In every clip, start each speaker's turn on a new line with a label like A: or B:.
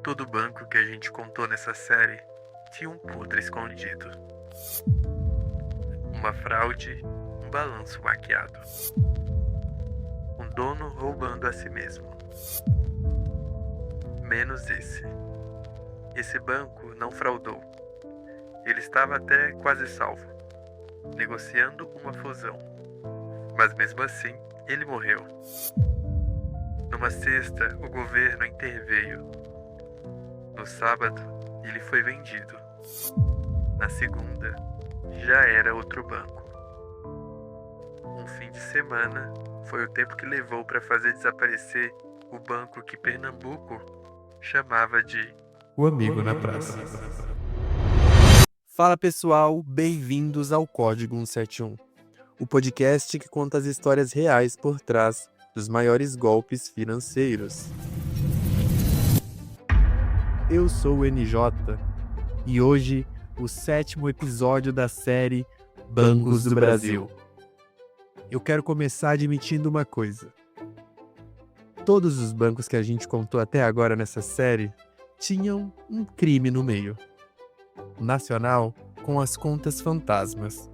A: todo banco que a gente contou nessa série tinha um podre escondido. Uma fraude, um balanço maquiado. Um dono roubando a si mesmo. Menos esse. Esse banco não fraudou. Ele estava até quase salvo, negociando uma fusão. Mas mesmo assim, ele morreu. Numa sexta, o governo interveio. No sábado, ele foi vendido. Na segunda, já era outro banco. Um fim de semana foi o tempo que levou para fazer desaparecer o banco que Pernambuco chamava de
B: O Amigo na Praça. Fala pessoal, bem-vindos ao Código 171, o podcast que conta as histórias reais por trás dos maiores golpes financeiros. Eu sou o NJ e hoje o 7º episódio da série Bancos do Brasil. Eu quero começar admitindo uma coisa. Todos os bancos que a gente contou até agora nessa série tinham um crime no meio. O Nacional com as contas fantasmas,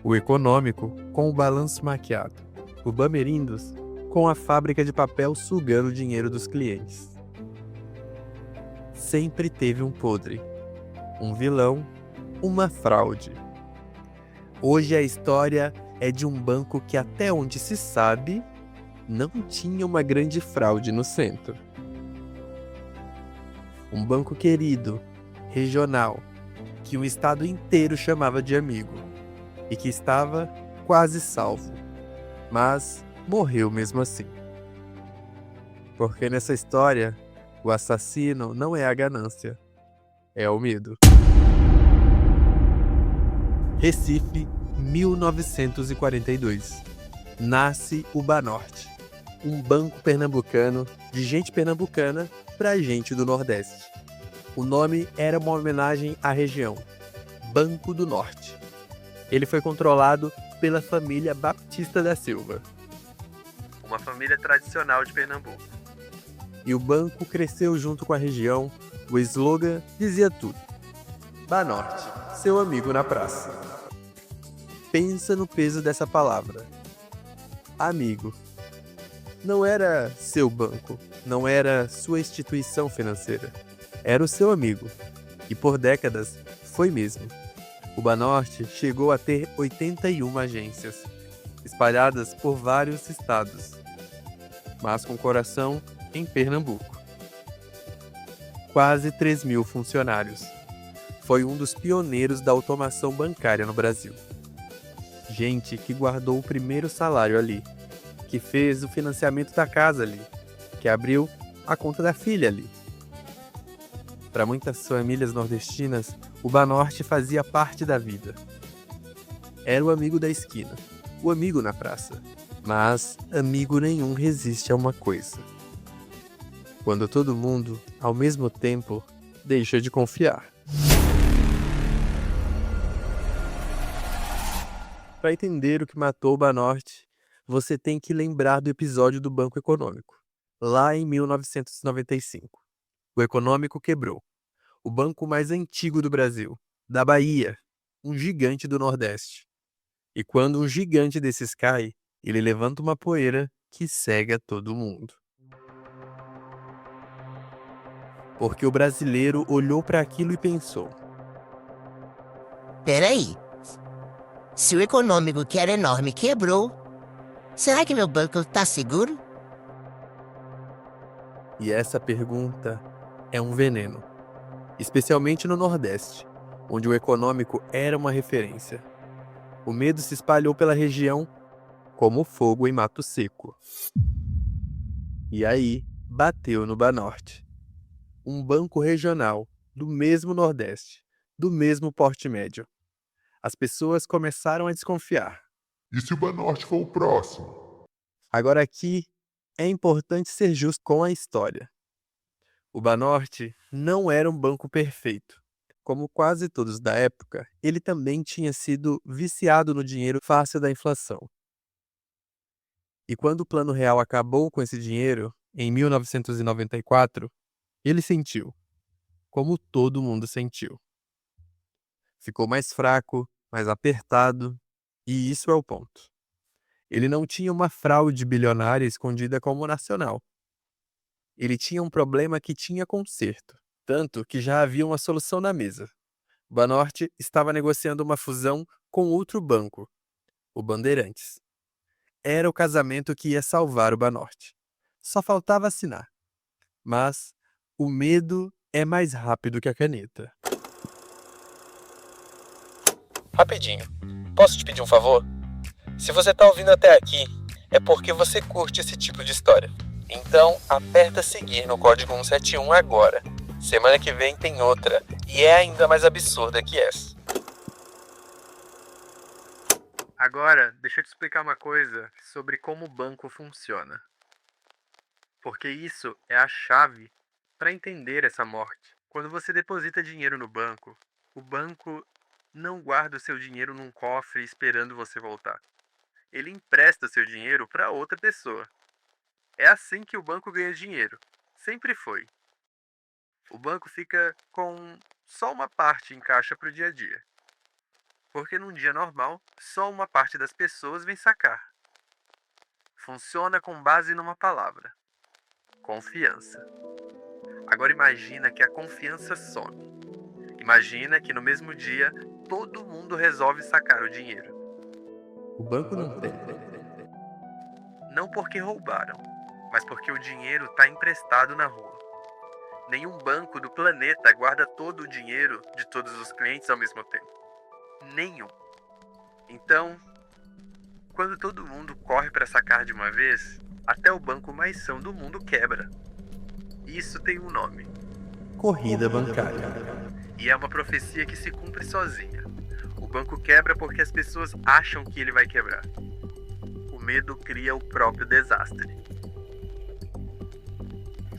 B: o Econômico com o balanço maquiado, o Bamerindos com a fábrica de papel sugando o dinheiro dos clientes. Sempre teve um podre, um vilão, uma fraude. Hoje a história é de um banco que, até onde se sabe, não tinha uma grande fraude no centro. Um banco querido, regional, que um estado inteiro chamava de amigo e que estava quase salvo, mas morreu mesmo assim. Porque nessa história, o assassino não é a ganância, é o medo. Recife, 1942. Nasce o Banorte, um banco pernambucano de gente pernambucana pra gente do Nordeste. O nome era uma homenagem à região, Banco do Norte. Ele foi controlado pela família Baptista da Silva,
A: uma família tradicional de Pernambuco.
B: E o banco cresceu junto com a região. O slogan dizia tudo: Banorte, seu amigo na praça. Pensa no peso dessa palavra. Amigo. Não era seu banco, não era sua instituição financeira. Era o seu amigo. E por décadas foi mesmo. O Banorte chegou a ter 81 agências, espalhadas por vários estados, mas com coração em Pernambuco. Quase 3.000 funcionários. Foi um dos pioneiros da automação bancária no Brasil. Gente que guardou o primeiro salário ali, que fez o financiamento da casa ali, que abriu a conta da filha ali. Para muitas famílias nordestinas, o Banorte fazia parte da vida. Era o amigo da esquina, o amigo na praça. Mas amigo nenhum resiste a uma coisa: quando todo mundo, ao mesmo tempo, deixa de confiar. Para entender o que matou o Banorte, você tem que lembrar do episódio do Banco Econômico, lá em 1995. O Econômico quebrou. O banco mais antigo do Brasil, da Bahia, um gigante do Nordeste. E quando um gigante desses cai, ele levanta uma poeira que cega todo mundo. Porque o brasileiro olhou para aquilo e pensou:
C: Peraí, se o Econômico, que era enorme, quebrou, será que meu banco tá seguro?
B: E essa pergunta é um veneno, especialmente no Nordeste, onde o Econômico era uma referência. O medo se espalhou pela região como fogo em mato seco. E aí, bateu no Banorte. Um banco regional, do mesmo Nordeste, do mesmo porte médio. As pessoas começaram a desconfiar.
D: E se o Banorte for o próximo?
B: Agora aqui, é importante ser justo com a história. O Banorte não era um banco perfeito. Como quase todos da época, ele também tinha sido viciado no dinheiro fácil da inflação. E quando o Plano Real acabou com esse dinheiro, em 1994, ele sentiu: como todo mundo sentiu. Ficou mais fraco, mais apertado, e isso é o ponto. Ele não tinha uma fraude bilionária escondida como nacional. Ele tinha um problema que tinha conserto, tanto que já havia uma solução na mesa. O Banorte estava negociando uma fusão com outro banco, o Bandeirantes. Era o casamento que ia salvar o Banorte. Só faltava assinar. Mas o medo é mais rápido que a caneta. Rapidinho, posso te pedir um favor? Se você tá ouvindo até aqui, é porque você curte esse tipo de história. Então, aperta seguir no código 171 agora. Semana que vem tem outra, e é ainda mais absurda que essa.
A: Agora, deixa eu te explicar uma coisa sobre como o banco funciona. Porque isso é a chave para entender essa morte. Quando você deposita dinheiro no banco, o banco não guarda o seu dinheiro num cofre esperando você voltar. Ele empresta seu dinheiro para outra pessoa. É assim que o banco ganha dinheiro. Sempre foi. O banco fica com só uma parte em caixa para o dia a dia. Porque num dia normal, só uma parte das pessoas vem sacar. Funciona com base numa palavra: confiança. Agora imagina que a confiança some. Imagina que no mesmo dia, todo mundo resolve sacar o dinheiro.
B: O banco não tem.
A: Não porque roubaram, mas porque o dinheiro está emprestado na rua. Nenhum banco do planeta guarda todo o dinheiro de todos os clientes ao mesmo tempo. Nenhum. Então, quando todo mundo corre para sacar de uma vez, até o banco mais são do mundo quebra. Isso tem um nome:
B: Corrida bancária.
A: E é uma profecia que se cumpre sozinha. O banco quebra porque as pessoas acham que ele vai quebrar. O medo cria o próprio desastre.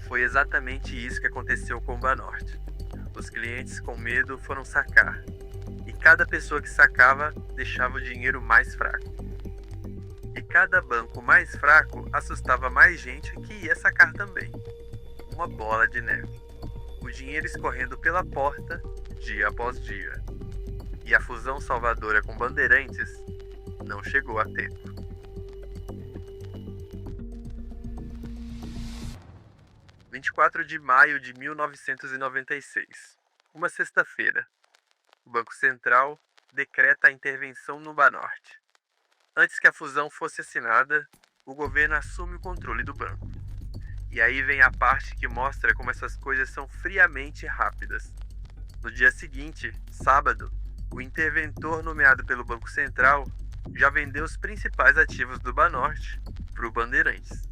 A: Foi exatamente isso que aconteceu com o Banorte. Os clientes com medo foram sacar. E cada pessoa que sacava deixava o dinheiro mais fraco. E cada banco mais fraco assustava mais gente que ia sacar também. Uma bola de neve. O dinheiro escorrendo pela porta, dia após dia. E a fusão salvadora com Bandeirantes não chegou a tempo. – 24 de maio de 1996. Uma sexta-feira. O Banco Central decreta a intervenção no Banorte. Antes que a fusão fosse assinada, o governo assume o controle do banco. E aí vem a parte que mostra como essas coisas são friamente rápidas. No dia seguinte, sábado, o interventor nomeado pelo Banco Central já vendeu os principais ativos do Banorte para o Bandeirantes.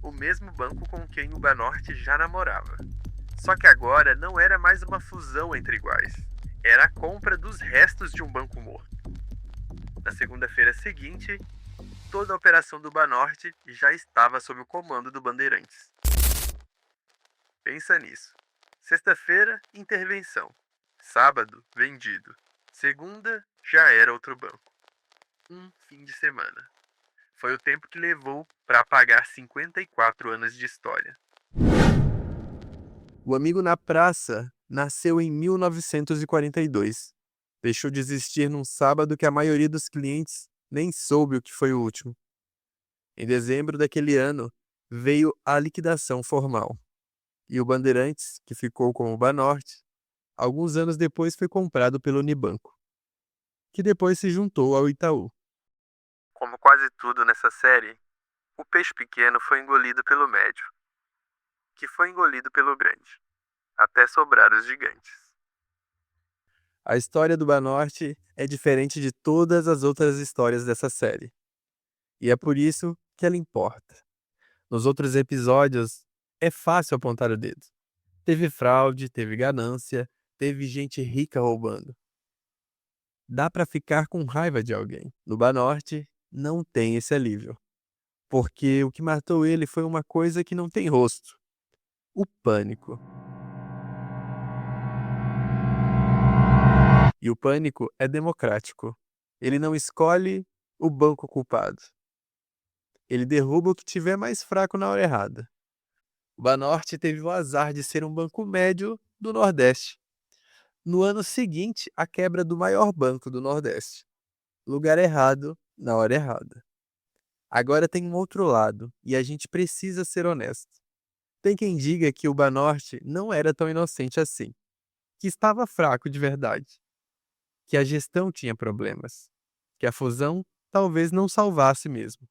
A: O mesmo banco com quem o Banorte já namorava. Só que agora não era mais uma fusão entre iguais. Era a compra dos restos de um banco morto. Na segunda-feira seguinte, toda a operação do Banorte já estava sob o comando do Bandeirantes. Pensa nisso. Sexta-feira, intervenção. Sábado, vendido. Segunda, já era outro banco. Um fim de semana. Foi o tempo que levou para apagar 54 anos de história.
B: O Amigo na Praça nasceu em 1942. Deixou de existir num sábado que a maioria dos clientes nem soube o que foi o último. Em dezembro daquele ano, veio a liquidação formal. E o Bandeirantes, que ficou com o Banorte, alguns anos depois foi comprado pelo Unibanco, que depois se juntou ao Itaú.
A: Como quase tudo nessa série, o peixe pequeno foi engolido pelo médio, que foi engolido pelo grande, até sobrar os gigantes.
B: A história do Banorte é diferente de todas as outras histórias dessa série. E é por isso que ela importa. Nos outros episódios, é fácil apontar o dedo. Teve fraude, teve ganância, teve gente rica roubando. Dá pra ficar com raiva de alguém. No Banorte, não tem esse alívio. Porque o que matou ele foi uma coisa que não tem rosto: o pânico. E o pânico é democrático. Ele não escolhe o banco culpado. Ele derruba o que tiver mais fraco na hora errada. O Banorte teve o azar de ser um banco médio do Nordeste. No ano seguinte, a quebra do maior banco do Nordeste. Lugar errado, na hora errada. Agora tem um outro lado, e a gente precisa ser honesto. Tem quem diga que o Banorte não era tão inocente assim, que estava fraco de verdade, que a gestão tinha problemas, que a fusão talvez não salvasse mesmo.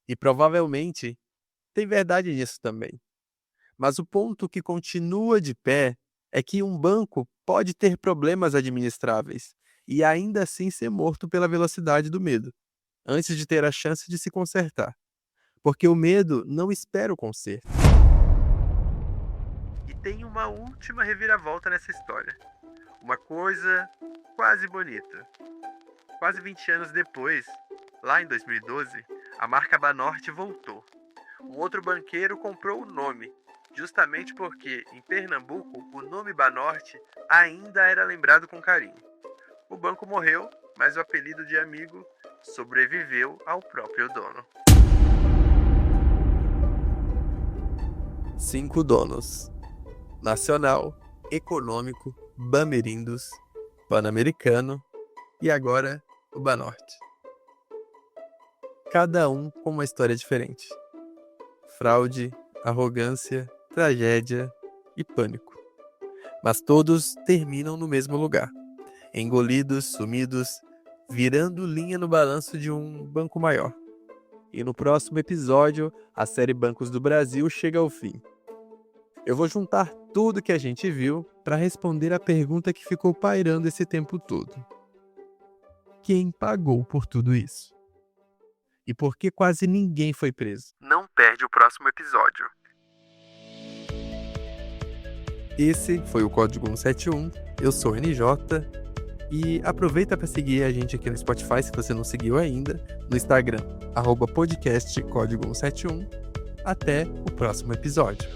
B: E provavelmente tem verdade nisso também. Mas o ponto que continua de pé é que um banco pode ter problemas administráveis e ainda assim ser morto pela velocidade do medo, antes de ter a chance de se consertar. Porque o medo não espera o conserto.
A: E tem uma última reviravolta nessa história. Uma coisa quase bonita. Quase 20 anos depois, lá em 2012, a marca Banorte voltou. Um outro banqueiro comprou o nome, justamente porque, em Pernambuco, o nome Banorte ainda era lembrado com carinho. O banco morreu, mas o apelido de amigo sobreviveu ao próprio dono.
B: 5 donos: Nacional, Econômico, Bamerindos, Pan-Americano e agora o Banorte. Cada um com uma história diferente. Fraude, arrogância, tragédia e pânico. Mas todos terminam no mesmo lugar. Engolidos, sumidos, virando linha no balanço de um banco maior. E no próximo episódio, a série Bancos do Brasil chega ao fim. Eu vou juntar tudo que a gente viu para responder a pergunta que ficou pairando esse tempo todo. Quem pagou por tudo isso? E por que quase ninguém foi preso?
A: Não perde o próximo episódio.
B: Esse foi o Código 171, eu sou o NJ, e aproveita para seguir a gente aqui no Spotify se você não seguiu ainda, no Instagram, @podcastcódigo171. Até o próximo episódio.